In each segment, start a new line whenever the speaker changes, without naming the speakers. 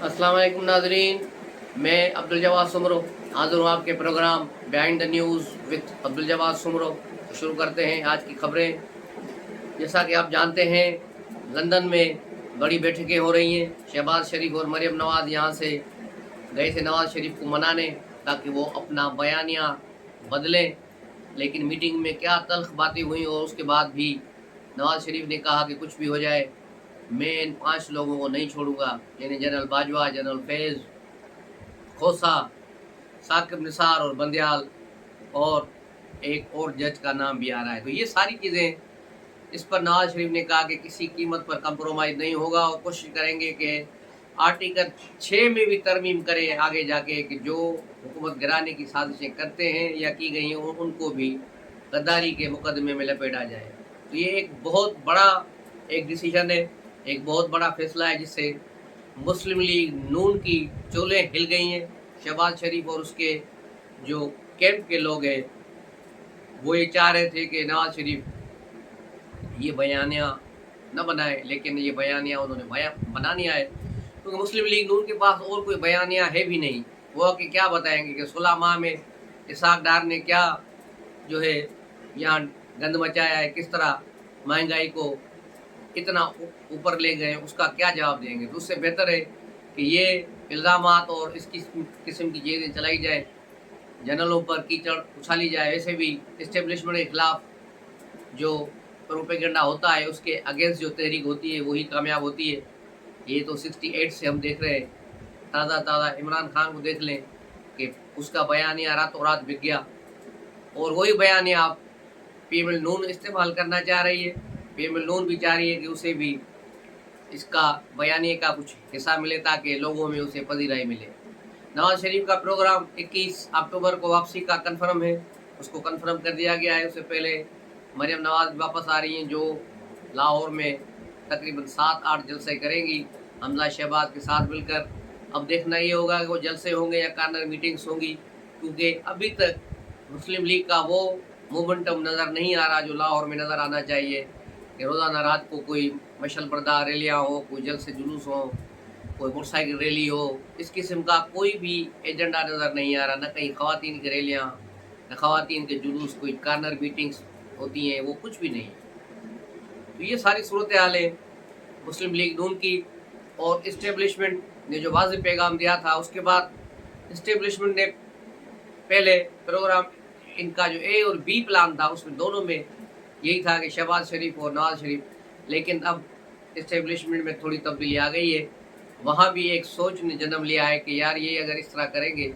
अस्सलाम वालेकुम नाजरीन, मैं अब्दुल जवाद सुमरो हाज़िर हूँ आपके programme behind the news with Abdul Jawad Soomro. तो शुरू करते हैं आज की खबरें। जैसा कि आप जानते हैं, लंदन में बड़ी बैठकें हो रही हैं। शहबाज शरीफ और मरियम नवाज़ यहाँ से गए थे नवाज़ शरीफ को मनाने, ताकि वो अपना बयानिया बदलें। लेकिन मीटिंग में क्या तल्ख बातें हुई, और उसके बाद भी नवाज़ शरीफ ने कहा कि कुछ भी हो जाए, मैं इन 5 लोगों को नहीं छोड़ूंगा, यानी जनरल बाजवा, जनरल फैज़, खोसा, साकिब निसार और बंदयाल, और एक और जज का नाम भी आ रहा है। तो ये सारी चीज़ें, इस पर नवाज शरीफ ने कहा कि किसी कीमत पर कंप्रोमाइज़ नहीं होगा, और कोशिश करेंगे कि आर्टिकल 6 में भी तरमीम करें आगे जाके, कि जो हुकूमत गिराने की साजिशें करते हैं या की गई हैं उनको भी गद्दारी के मुकदमे में लपेटा जाए। तो ये एक बहुत बड़ा एक डिसीजन है, एक बहुत बड़ा फैसला है, जिससे मुस्लिम लीग नून की चोलें हिल गई हैं। शहबाज शरीफ और उसके जो कैंप के लोग हैं, वो ये चाह रहे थे कि नवाज शरीफ ये बयानिया न बनाए, लेकिन ये बयानिया उन्होंने बना लिया है, क्योंकि मुस्लिम लीग नून के पास और कोई बयानिया है भी नहीं। वो कि क्या बताएंगे कि 16 माह में इसहाक डार ने क्या जो है यहाँ गंद मचाया है, किस तरह महंगाई को इतना ऊपर ले गए, उसका क्या जवाब देंगे। तो उससे बेहतर है कि ये इल्ज़ामात और इस किस्म की चीज़ें चलाई जाए, जनरलों पर कीचड़ उछाली जाए। वैसे भी इस्टेब्लिशमेंट के खिलाफ जो प्रोपेगेंडा होता है, उसके अगेंस्ट जो तहरीक होती है वही कामयाब होती है। ये तो 68 से हम देख रहे हैं। ताज़ा इमरान खान को देख लें कि उसका बयानिया रातों रात बिक गया, और वही बयानिया आप पीएमएल नून इस्तेमाल करना चाह रही है। पीएमएल नून भी चाह रही है कि उसे भी इसका बयानिए का कुछ हिस्सा मिले, ताकि लोगों में उसे पजीराई मिले। नवाज शरीफ का प्रोग्राम 21 अक्टूबर को वापसी का कंफर्म है, उसको कंफर्म कर दिया गया है। उससे पहले मरियम नवाज वापस आ रही हैं, जो लाहौर में तकरीबन 7-8 जलसे करेंगी हमजा शहबाज के साथ मिलकर। अब देखना ये होगा कि वो जलसे होंगे या कार्नर मीटिंग्स होंगी, क्योंकि अभी तक मुस्लिम लीग का वो मोमेंटम नज़र नहीं आ रहा जो लाहौर में नज़र आना चाहिए, कि रोज़ाना रात को कोई मशल बरदार रैलियाँ हो, कोई जलसे जुलूस हो, कोई मोटरसाइकिल रैली हो। इस किस्म का कोई भी एजेंडा नज़र नहीं आ रहा, न कहीं ख़वातीन की रैलियाँ, न ख़वातीन के जुलूस, कोई कार्नर मीटिंग्स होती हैं, वो कुछ भी नहीं। तो ये सारी सूरत हाल है मुस्लिम लीग नून की। और इस्टेब्लिशमेंट ने जो वाज़ेह पैगाम दिया था, उसके बाद इस्टेब्लिशमेंट ने पहले प्रोग्राम, इनका जो ए और बी प्लान था, उसमें दोनों में यही था कि शहबाज शरीफ और नवाज शरीफ। लेकिन अब इस्टेब्लिशमेंट में थोड़ी तब्दीली आ गई है। वहाँ भी एक सोच ने जन्म लिया है कि यार ये अगर इस तरह करेंगे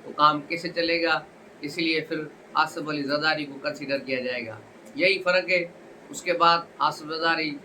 तो काम कैसे चलेगा, इसलिए फिर आसिफ अली जरदारी को कंसीडर किया जाएगा। यही फ़र्क है। उसके बाद आसिफ जरदारी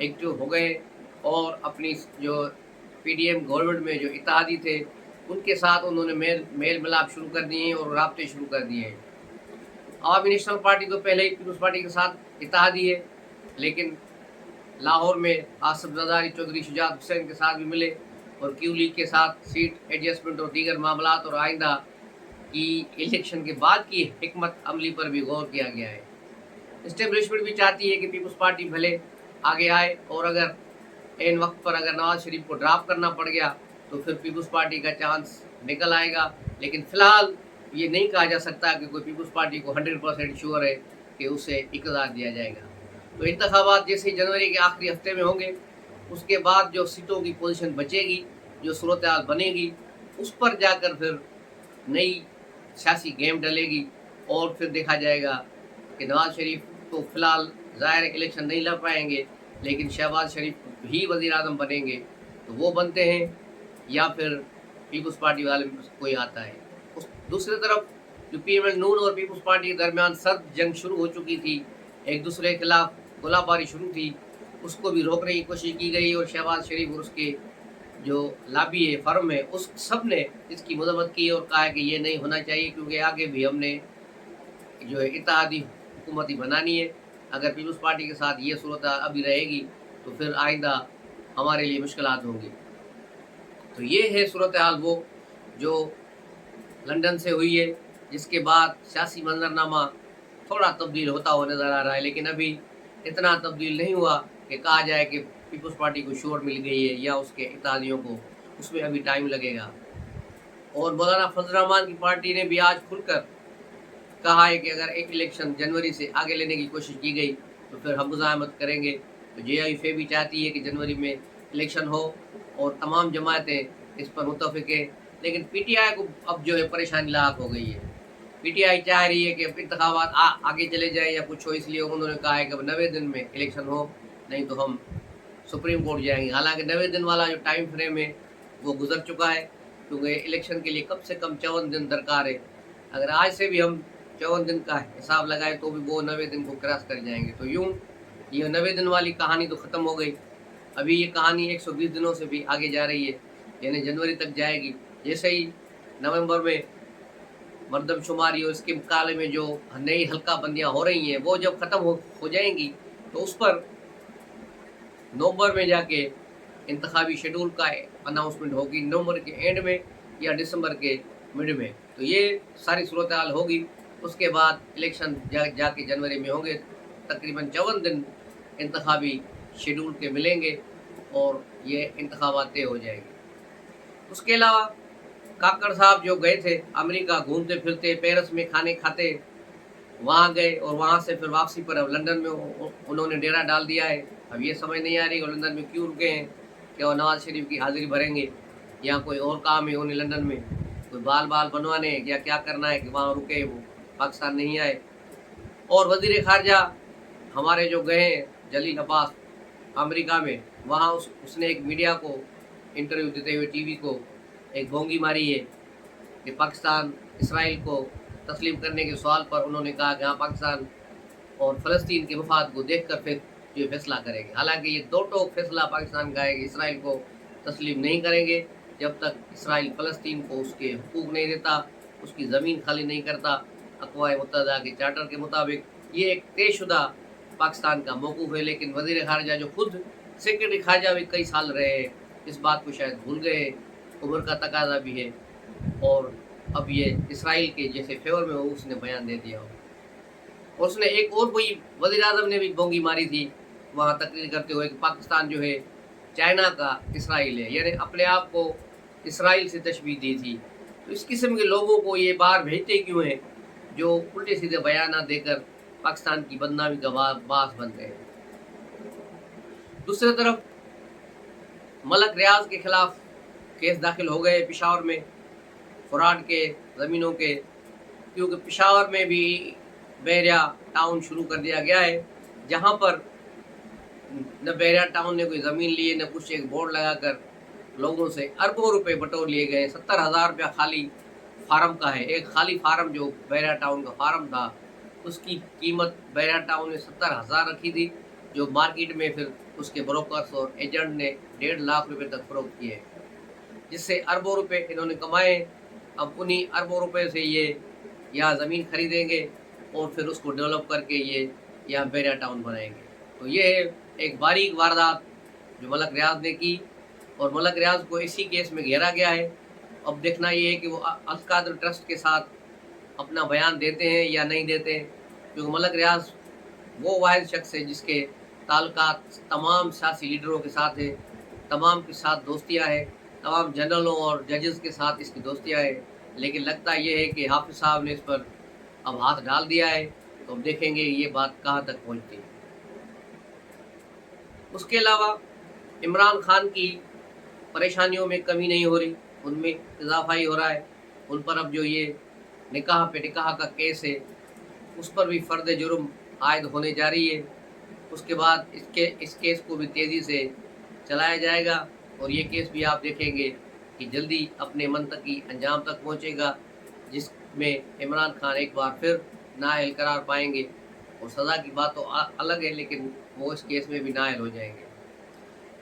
एक्टिव हो गए और अपनी जो पीडीएम गवर्नमेंट में जो इत्तेहादी थे, उनके साथ उन्होंने मेल मिलाप शुरू कर दिए हैं और राब्ते शुरू कर दिए हैं। आवामी नेशनल पार्टी तो पहले ही पीपल्स पार्टी के साथ इत्तेहादी है, लेकिन लाहौर में आसिफ जरदारी चौधरी शुजात हुसैन के साथ भी मिले, और क्यू लीग के साथ सीट एडजस्टमेंट और दीगर मामलात और आइंदा की इलेक्शन के बाद की हिकमत अमली पर भी गौर किया गया है। इस्टेब्लिशमेंट भी चाहती है कि पीपल्स पार्टी भले आगे आए, और अगर एन वक्त पर अगर नवाज शरीफ को ड्राप करना पड़ गया तो फिर पीपल्स पार्टी का चांस निकल आएगा। लेकिन फ़िलहाल ये नहीं कहा जा सकता कि कोई पीपल्स पार्टी को 100% श्योर है कि उसे इक़्तिदार दिया जाएगा। तो इंतखाबात जैसे जनवरी के आखिरी हफ्ते में होंगे, उसके बाद जो सीटों की पोजीशन बचेगी, जो सूरत हाल बनेगी, उस पर जाकर फिर नई सियासी गेम डलेगी, और फिर देखा जाएगा कि नवाज शरीफ तो फ़िलहाल ज़ाहिर इलेक्शन नहीं लड़ पाएंगे, लेकिन शहबाज शरीफ ही वज़ीर आज़म बनेंगे, तो वो बनते हैं, या फिर पीपल्स पार्टी वाले में कोई आता है। उस दूसरी तरफ जो पीएमएल नून और पीपल्स पार्टी के दरमियान सर्द जंग शुरू हो चुकी थी, एक दूसरे के खिलाफ गोलाबारी शुरू थी, उसको भी रोकने की कोशिश की गई, और शहबाज शरीफ और उसके जो लाबी है, फर्म है, उस सब ने इसकी मदद की और कहा कि ये नहीं होना चाहिए, क्योंकि आगे भी हमने जो है इत्तेहादी हुकूमत ही बनानी है। अगर पीपल्स पार्टी के साथ ये सूरत अभी रहेगी तो फिर आइंदा हमारे लिए मुश्किलात होंगी। तो ये है सूरत हाल वो जो लंदन से हुई है, जिसके बाद सियासी मंजरनामा थोड़ा तब्दील होता हुआ नज़र आ रहा है, लेकिन अभी इतना तब्दील नहीं हुआ कि कहा जाए कि पीपल्स पार्टी को शोर मिल गई है या उसके इत्तेहादियों को اس میں ابھی ٹائم لگے گا۔ اور مولانا فضل الرحمان کی پارٹی نے بھی آج کھل کر کہا ہے کہ اگر ایک الیکشن جنوری سے آگے لینے کی کوشش کی گئی تو پھر ہم مزاحمت کریں گے۔ تو جے آئی ایف بھی چاہتی ہے کہ جنوری میں الیکشن ہو اور تمام جماعتیں اس پر متفق ہیں، لیکن پی ٹی آئی کو اب جو ہے پریشانی لاحق ہو گئی ہے۔ پی ٹی آئی چاہ رہی ہے کہ انتخابات آگے چلے جائیں یا کچھ ہو، اس لیے انہوں نے کہا ہے کہ اب 90 دن میں الیکشن ہو، نہیں تو ہم سپریم کورٹ جائیں گے۔ حالانکہ 90 دن والا جو ٹائم فریم ہے وہ گزر چکا ہے، کیونکہ الیکشن کے لیے کم سے کم 54 دن درکار ہے۔ اگر آج سے بھی ہم 54 دن کا حساب لگائے تو بھی وہ 90 دن کو کراس کر جائیں گے۔ تو یوں یہ 90 دن والی کہانی تو ختم ہو گئی، ابھی یہ کہانی 120 دنوں سے بھی آگے جا رہی ہے، یعنی جنوری تک جائے گی۔ جیسے ہی نومبر میں مردم شماری اور اس کے مقابلے میں جو نئی حلقہ بندیاں ہو رہی ہیں وہ جب ختم ہو جائیں گی تو اس پر نومبر میں جا کے انتخابی شیڈول کا اناؤنسمنٹ ہوگی، نومبر کے اینڈ میں یا دسمبر کے مڈ میں۔ تو یہ ساری صورتحال ہوگی، اس کے بعد الیکشن جا کے جنوری میں ہوں گے۔ تقریباً 54 دن انتخابی شیڈول کے ملیں گے اور یہ انتخابات طے ہو جائیں گے۔ اس کے علاوہ کاکڑ صاحب جو گئے تھے امریکہ گھومتے پھرتے، پیرس میں کھانے کھاتے، وہاں گئے اور وہاں سے پھر واپسی پر اب لندن میں انہوں نے ڈیرا ڈال دیا ہے۔ اب یہ سمجھ نہیں آ رہی کہ لندن میں کیوں رکے ہیں، کہ وہ نواز شریف کی حاضری بھریں گے یا کوئی اور کام ہے انہیں لندن میں، کوئی بال بنوانے یا کیا کرنا ہے کہ وہاں رکے، وہ پاکستان نہیں آئے۔ اور وزیر خارجہ ہمارے جو گئے ہیں جلیل عباس امریکہ میں، وہاں اس نے ایک میڈیا کو انٹرویو دیتے ہوئے ٹی وی کو ایک بونگی ماری ہے کہ پاکستان اسرائیل کو تسلیم کرنے کے سوال پر انہوں نے کہا کہ ہاں پاکستان اور فلسطین کے مفاد کو دیکھ کر پھر جو فیصلہ کریں گے۔ حالانکہ یہ دو ٹوک فیصلہ پاکستان کا ہے کہ اسرائیل کو تسلیم نہیں کریں گے جب تک اسرائیل فلسطین کو اس کے حقوق نہیں دیتا، اس کی زمین خالی نہیں کرتا اقوام متحدہ کے چارٹر کے مطابق۔ یہ ایک طے شدہ پاکستان کا موقف ہے، لیکن وزیر خارجہ جو خود سیکرٹری خارجہ بھی کئی سال رہے ہیں اس بات کو شاید بھول گئے، عمر کا تقاضا بھی ہے، اور اب یہ اسرائیل کے جیسے فیور میں اس نے بیان دے دیا ہو۔ اور اس نے ایک اور کوئی وزیر اعظم نے بھی بونگی ماری تھی وہاں تقریر کرتے ہوئے کہ پاکستان جو ہے چائنا کا اسرائیل ہے، یعنی اپنے آپ کو اسرائیل سے تشبیہ دی تھی۔ تو اس قسم کے لوگوں کو یہ بار بھیجتے کیوں ہیں جو الٹے سیدھے بیانات دے کر پاکستان کی بدنامی کا باعث بنتے ہیں۔ دوسری طرف ملک ریاض کے خلاف کیس داخل ہو گئے پشاور میں فراڈ کے زمینوں کے، کیونکہ پشاور میں بھی بحریہ ٹاؤن شروع کر دیا گیا ہے، جہاں پر نہ بحریہ ٹاؤن نے کوئی زمین لی ہے نہ کچھ، ایک بورڈ لگا کر لوگوں سے اربوں روپے بٹور لیے گئے۔ 70,000 روپیہ خالی فارم کا ہے، ایک خالی فارم جو بحریہ ٹاؤن کا فارم تھا اس کی قیمت بحریہ ٹاؤن نے 70,000 رکھی تھی، جو مارکیٹ میں پھر اس کے بروکرز اور ایجنٹ نے 1.5 لاکھ روپے تک فروخت کیے، جس سے اربوں روپے انہوں نے کمائے۔ اب انہی اربوں روپے سے یہ یہاں زمین خریدیں گے اور پھر اس کو ڈیولپ کر کے یہ یہاں بحریہ ٹاؤن بنائیں گے۔ تو یہ ہے ایک باریک واردات جو ملک ریاض نے کی، اور ملک ریاض کو اسی کیس میں گھیرا گیا ہے۔ اب دیکھنا یہ ہے کہ وہ القادر ٹرسٹ کے ساتھ اپنا بیان دیتے ہیں یا نہیں دیتے ہیں، کیونکہ ملک ریاض وہ واحد شخص ہے جس کے تعلقات تمام سیاسی لیڈروں کے ساتھ ہیں، تمام کے ساتھ دوستیاں ہیں، تمام جنرلوں اور ججز کے ساتھ اس کی دوستیاں ہیں، لیکن لگتا یہ ہے کہ حافظ صاحب نے اس پر اب ہاتھ ڈال دیا ہے، تو اب دیکھیں گے یہ بات کہاں تک پہنچتی ہے۔ اس کے علاوہ عمران خان کی پریشانیوں میں کمی نہیں ہو رہی، ان میں اضافہ ہی ہو رہا ہے۔ ان پر اب جو یہ نکاح پہ نکاح کا کیس ہے اس پر بھی فرد جرم عائد ہونے جا رہی ہے۔ اس کے بعد اس کیس کو بھی تیزی سے چلایا جائے گا، اور یہ کیس بھی آپ دیکھیں گے کہ جلدی اپنے منطقی انجام تک پہنچے گا، جس میں عمران خان ایک بار پھر نااہل قرار پائیں گے، اور سزا کی بات تو الگ ہے لیکن وہ اس کیس میں بھی نااہل ہو جائیں گے۔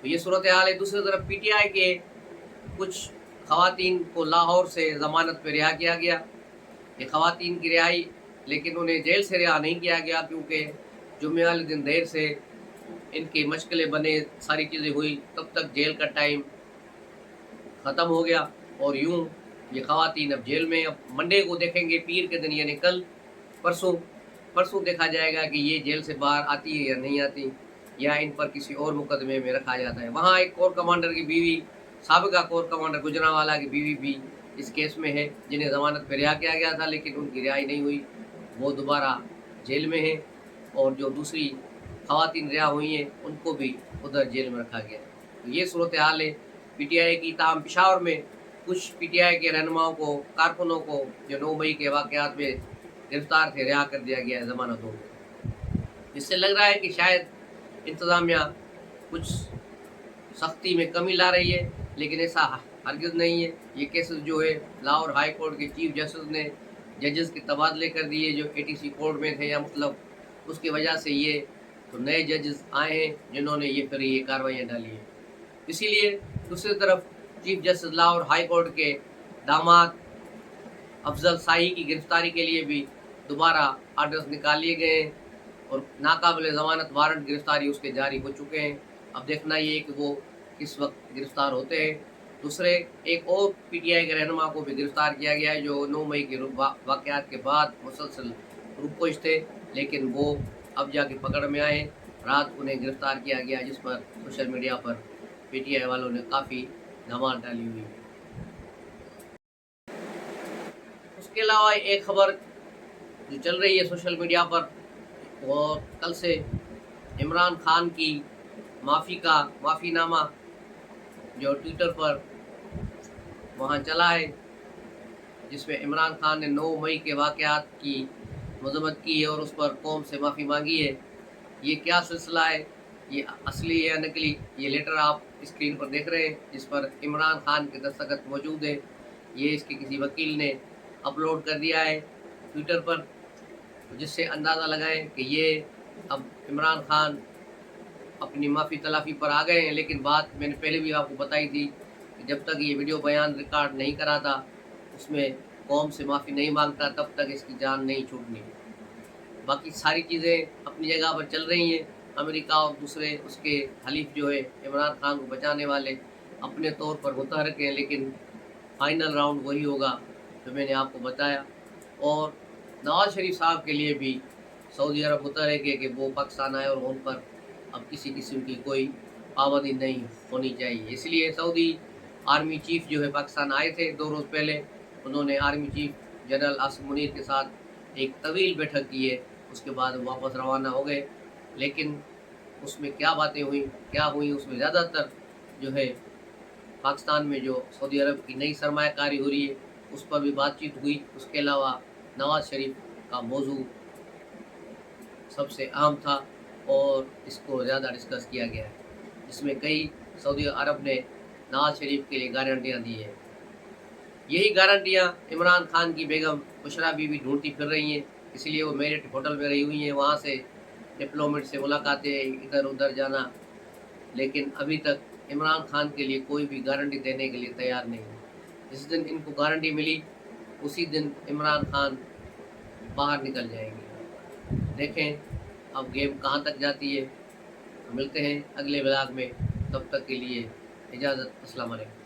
تو یہ صورتحال ہے۔ دوسری طرف پی ٹی آئی کے کچھ خواتین کو لاہور سے ضمانت پہ رہا کیا گیا۔ یہ خواتین کی رہائی، لیکن انہیں جیل سے رہا نہیں کیا گیا، کیونکہ جمعے والے دن دیر سے ان کی مشکلیں بنے، ساری چیزیں ہوئی، تب تک جیل کا ٹائم ختم ہو گیا، اور یوں یہ خواتین اب جیل میں۔ اب منڈے کو دیکھیں گے، پیر کے دن یعنی کل پرسوں دیکھا جائے گا کہ یہ جیل سے باہر آتی ہے یا نہیں آتی، یا ان پر کسی اور مقدمے میں رکھا جاتا ہے۔ وہاں ایک اور کمانڈر کی بیوی सबका कोर कमांडर गुजरांवाला की बीवी भी इस केस में है, जिन्हें ज़मानत पर रिहा किया गया था लेकिन उनकी रिहाई नहीं हुई, वो दोबारा जेल में हैं। और जो दूसरी खवातीन रिहा हुई हैं उनको भी उधर जेल में रखा गया है। तो ये सूरत हाल है पीटीआई की। ताहम पेशावर में कुछ पीटीआई के रहनुमाओं को, कारकुनों को जो 9 मई के वाक़यात में गिरफ्तार थे, रिहा कर दिया गया है ज़मानतों में। इससे लग रहा है कि शायद इंतज़ामिया कुछ सख्ती में कमी ला रही है, लेकिन ऐसा हरगिज़ नहीं है। ये केसेस जो है लाहौर हाई कोर्ट के चीफ जस्टिस ने जजेस के तबादले कर दिए जो एटीसी कोर्ट में थे, या मतलब उसकी वजह से ये तो नए जजेस आए हैं जिन्होंने ये कार्रवाइयाँ डाली हैं। इसीलिए दूसरी तरफ chief justice Lahore high court के दामाद अफजल शाही की गिरफ्तारी के लिए भी दोबारा आर्डर्स निकाल लिए गए हैं और नाकाबिल ज़मानत वारंट गिरफ्तारी उसके जारी हो चुके हैं। अब देखना ये है कि वो किस वक्त गिरफ्तार होते हैं। दूसरे एक और पीटीआई के रहनुमा को भी गिरफ्तार किया गया है जो 9 मई के वाक़यात के बाद मुसलसल रुपोश थे, लेकिन वो अब जाके पकड़ में आए। रात उन्हें गिरफ्तार किया गया, जिस पर सोशल मीडिया पर पीटीआई वालों ने काफ़ी धमाल डाली हुई है। उसके अलावा एक खबर जो चल रही है सोशल मीडिया पर, और कल से इमरान खान की माफ़ीनामा जो ट्विटर पर वहाँ चला है, जिसमें इमरान खान ने 9 मई के वाक़यात की मज़म्मत की है और उस पर कौम से माफ़ी मांगी है। ये क्या सिलसिला है, ये असली है या नकली, ये लेटर आप स्क्रीन पर देख रहे हैं, जिस पर इमरान खान के दस्तखत मौजूद है। ये इसके किसी वकील ने अपलोड कर दिया है ट्विटर पर, जिससे अंदाज़ा लगाएं कि ये अब इमरान खान अपनी माफ़ी तलाफ़ी पर आ गए हैं। लेकिन बात मैंने पहले भी आपको बताई थी कि जब तक ये वीडियो बयान रिकॉर्ड नहीं करा था, उसमें कौम से माफ़ी नहीं मांगता, तब तक इसकी जान नहीं छूटनी। बाकी सारी चीज़ें अपनी जगह पर चल रही हैं। अमेरिका और दूसरे उसके हलीफ जो है इमरान खान को बचाने वाले अपने तौर पर मुतहरक हैं, लेकिन फ़ाइनल राउंड वही होगा जो मैंने आपको बताया। और नवाज़ शरीफ साहब के लिए भी सऊदी अरब मुतहरक है कि वो पाकिस्तान आए और उन पर अब किसी किस्म की कोई पाबंदी नहीं होनी चाहिए। इसलिए सऊदी आर्मी चीफ जो है पाकिस्तान आए थे 2 रोज़ पहले। उन्होंने army chief general Asim Munir के साथ एक तवील बैठक की है, उसके बाद वापस रवाना हो गए। लेकिन उसमें क्या बातें हुई, क्या हुई, उसमें ज़्यादातर जो है पाकिस्तान में जो सऊदी अरब की नई सरमायाकारी हो रही है उस पर भी बातचीत हुई। उसके अलावा नवाज़ शरीफ का मौजू सबसे अहम था और इसको ज़्यादा डिस्कस किया गया है, जिसमें कई सऊदी अरब ने नवाज़ शरीफ के लिए गारंटियाँ दी है। यही गारंटियाँ इमरान खान की बेगम बुशरा बीवी ढूंढती फिर रही हैं, इसलिए वो मेरिट होटल में रही हुई हैं, वहाँ से डिप्लोमेट से मुलाकातें, इधर उधर जाना, लेकिन अभी तक इमरान खान के लिए कोई भी गारंटी देने के लिए तैयार नहीं है। जिस दिन इनको गारंटी मिली उसी दिन इमरान खान बाहर निकल जाएंगे। देखें अब गेम कहाँ तक जाती है। मिलते हैं अगले ब्लॉग में, तब तक के लिए इजाज़त। अस्सलाम वालेकुम।